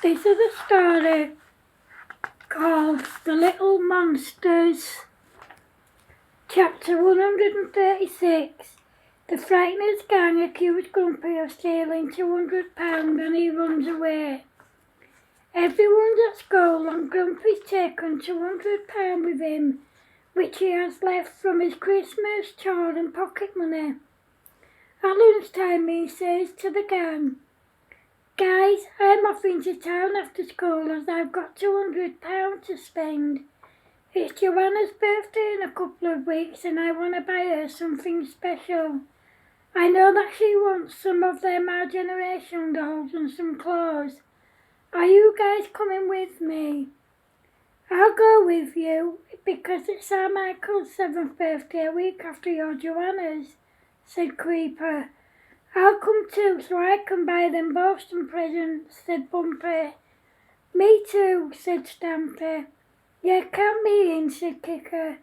This is a story called The Little Monsters. Chapter 136. The Frighteners gang accuse Grumpy of stealing £200 and he runs away. Everyone's at school and Grumpy's taken £200 with him, which he has left from his Christmas chore and pocket money. At lunchtime he says to the gang, "Guys, I'm off into town after school as I've got £200 to spend. It's Joanna's birthday in a couple of weeks and I want to buy her something special. I know that she wants some of them Our Generation dolls and some clothes. Are you guys coming with me?" "I'll go with you because it's our Michael's 7th birthday a week after your Joanna's," said Creeper. "I'll come too so I can buy them both some presents," said Bumpy. "Me too," said Stampy. "Yeah, count me in," said Kicker.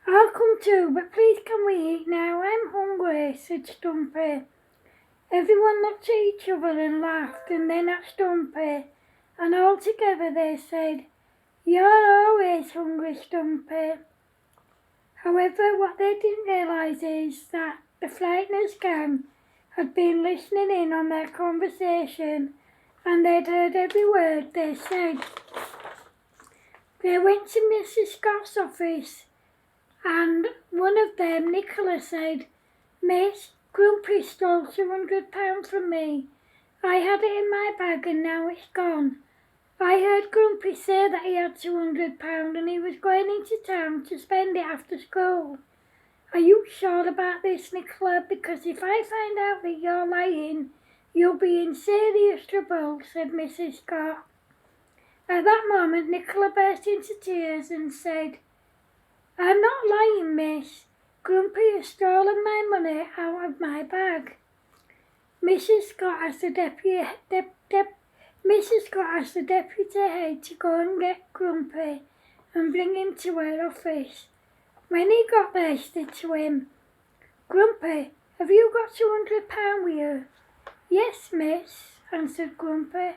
"I'll come too, but please can we eat now? I'm hungry," said Stumpy. Everyone looked at each other and laughed and then at Stumpy, and all together they said, "You're always hungry, Stumpy." However, what they didn't realise is that the Frighteners gang had been listening in on their conversation and they'd heard every word they said. They went to Mrs. Scott's office and one of them, Nicola, said, "Miss, Grumpy stole £200 from me. I had it in my bag and now it's gone. I heard Grumpy say that he had £200 and he was going into town to spend it after school. Are you sure about this, Nicola? Because if I find out that you're lying, you'll be in serious trouble," said Mrs. Scott. At that moment, Nicola burst into tears and said, "I'm not lying, miss. Grumpy has stolen my money out of my bag." Mrs. Scott asked the deputy head to go and get Grumpy and bring him to her office. When he got there, she said to him, "Grumpy, have you got £200 with you?" "Yes, miss," answered Grumpy.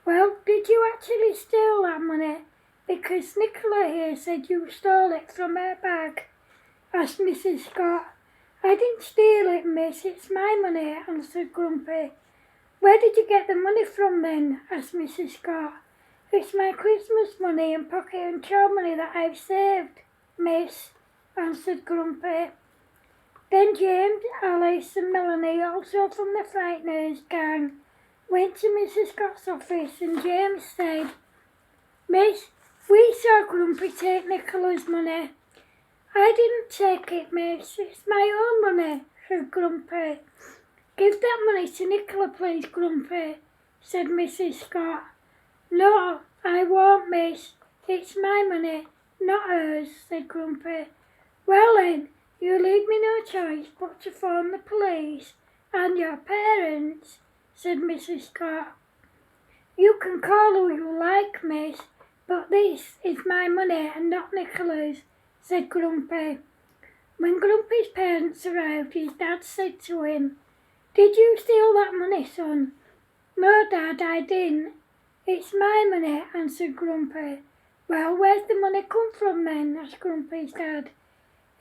"Well, did you actually steal that money? Because Nicola here said you stole it from her bag," asked Mrs. Scott. "I didn't steal it, miss, it's my money," answered Grumpy. "Where did you get the money from then?" asked Mrs. Scott. "It's my Christmas money and pocket and chore money that I've saved, miss," answered Grumpy. Then James, Alice and Melanie, also from the Frighteners gang, went to Mrs. Scott's office and James said, "Miss, we saw Grumpy take Nicola's money." "I didn't take it, miss, it's my own money," said Grumpy. "Give that money to Nicola, please, Grumpy," said Mrs. Scott. "No, I won't, miss, it's my money, not hers," said Grumpy. "Well then, you leave me no choice but to phone the police and your parents," said Mrs. Scott. "You can call who you like, miss, but this is my money and not Nicola's," said Grumpy. When Grumpy's parents arrived, his dad said to him, "Did you steal that money, son?" "No, Dad, I didn't. It's my money," answered Grumpy. "Well, where's the money come from then?" asked Grumpy's dad.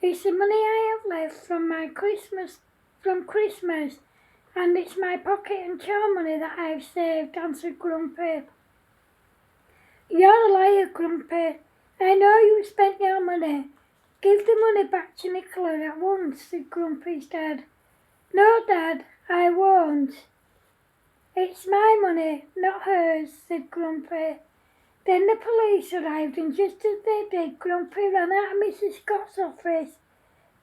"It's the money I have left from Christmas, and it's my pocket and chore money that I've saved," answered Grumpy. "You're a liar, Grumpy. I know you spent your money. Give the money back to Nicola at once," said Grumpy's dad. "No, Dad, I won't. It's my money, not hers," said Grumpy. Then the police arrived and just as they did, Grumpy ran out of Mrs. Scott's office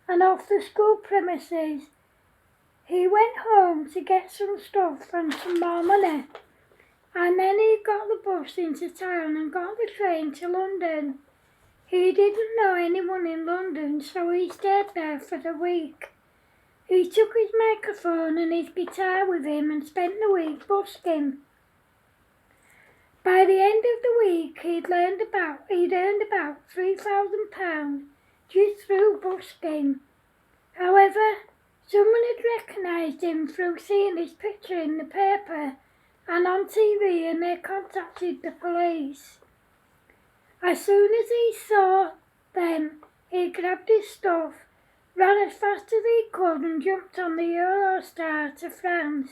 and off the school premises. He went home to get some stuff and some more money, and then he got the bus into town and got the train to London. He didn't know anyone in London, so he stayed there for the week. He took his microphone and his guitar with him and spent the week busking. By the end of the week, he'd earned about £3,000 just through busking. However, someone had recognised him through seeing his picture in the paper, and on TV and they contacted the police. As soon as he saw them, he grabbed his stuff, ran as fast as he could and jumped on the Eurostar to France.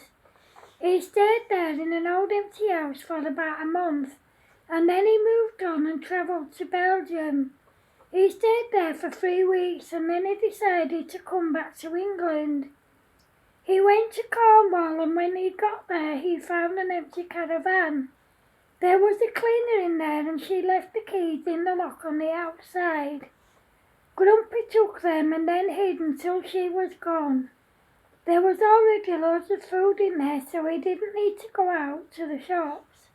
He stayed there in an old empty house for about a month, and then he moved on and travelled to Belgium. He stayed there for 3 weeks and then he decided to come back to England. He went to Cornwall, and when he got there he found an empty caravan. There was a cleaner in there and she left the keys in the lock on the outside. Grumpy took them and then hid until she was gone. There was already loads of food in there, so he didn't need to go out to the shops.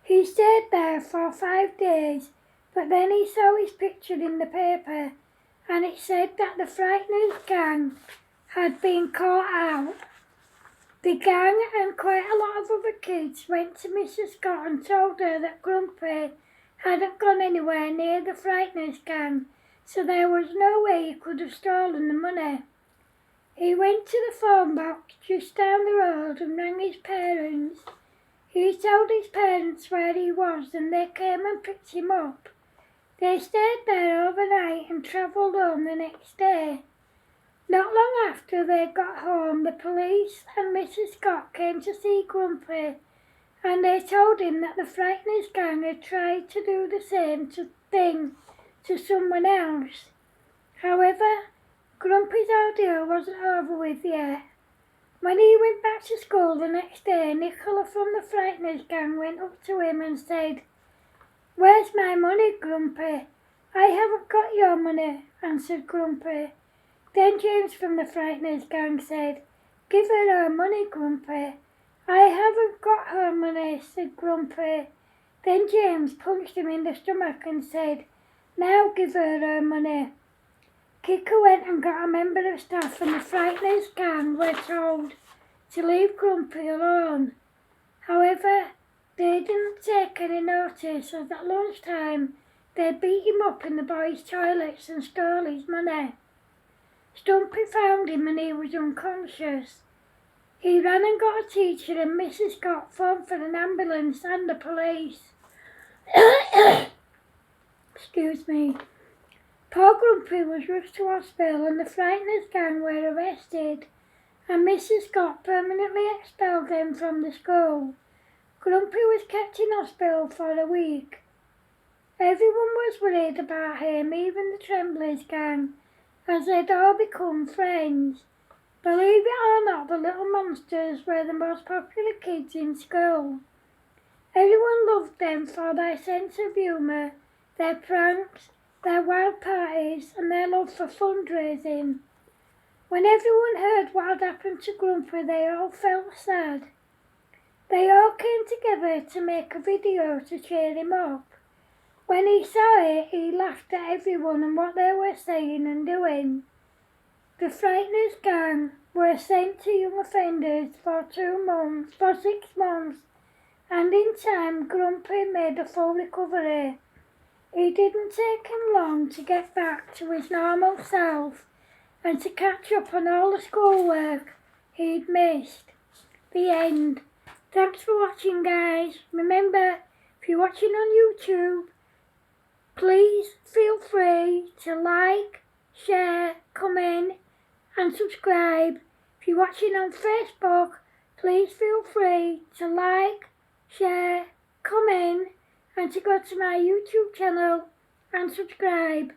He stayed there for 5 days, but then he saw his picture in the paper and it said that the Frighteners gang had been caught out. The gang and quite a lot of other kids went to Mrs. Scott and told her that Grumpy hadn't gone anywhere near the Frighteners gang, so there was no way he could have stolen the money. He went to the phone box just down the road and rang his parents. He told his parents where he was and they came and picked him up. They stayed there overnight and travelled home the next day. Not long after they got home, the police and Mrs. Scott came to see Grumpy, and they told him that the Frighteners gang had tried to do the same thing to someone else. However, Grumpy's ordeal wasn't over with yet. When he went back to school the next day, Nicola from the Frighteners gang went up to him and said, "Where's my money, Grumpy?" "I haven't got your money," answered Grumpy. Then James from the Frighteners gang said, "Give her money, Grumpy." "I haven't got her money," said Grumpy. Then James punched him in the stomach and said, "Now give her money." Kicker went and got a member of staff and the Frighteners gang were told to leave Grumpy alone. However, they didn't take any notice, as at lunchtime they beat him up in the boys' toilets and stole his money. Stumpy found him and he was unconscious. He ran and got a teacher and Mrs. Scott phoned for an ambulance and the police. Excuse me. Poor Grumpy was rushed to hospital and the Frighteners gang were arrested, and Mrs. Scott permanently expelled them from the school. Grumpy was kept in hospital for a week. Everyone was worried about him, even the Tremblays gang, as they'd all become friends. Believe it or not, the little monsters were the most popular kids in school. Everyone loved them for their sense of humour, their pranks, their wild parties and their love for fundraising. When everyone heard what had happened to Grumpy, they all felt sad. They all came together to make a video to cheer him up. When he saw it, he laughed at everyone and what they were saying and doing. The Frighteners gang were sent to young offenders for 6 months, and in time Grumpy made a full recovery. It didn't take him long to get back to his normal self and to catch up on all the schoolwork he'd missed. The end. Thanks for watching, guys. Remember, if you're watching on YouTube, please feel free to like, share, comment and subscribe. If you're watching on Facebook, please feel free to like, share, comment and to go to my YouTube channel and subscribe.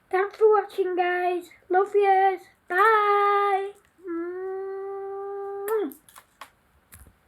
Thanks for watching, guys. Love yous. Bye.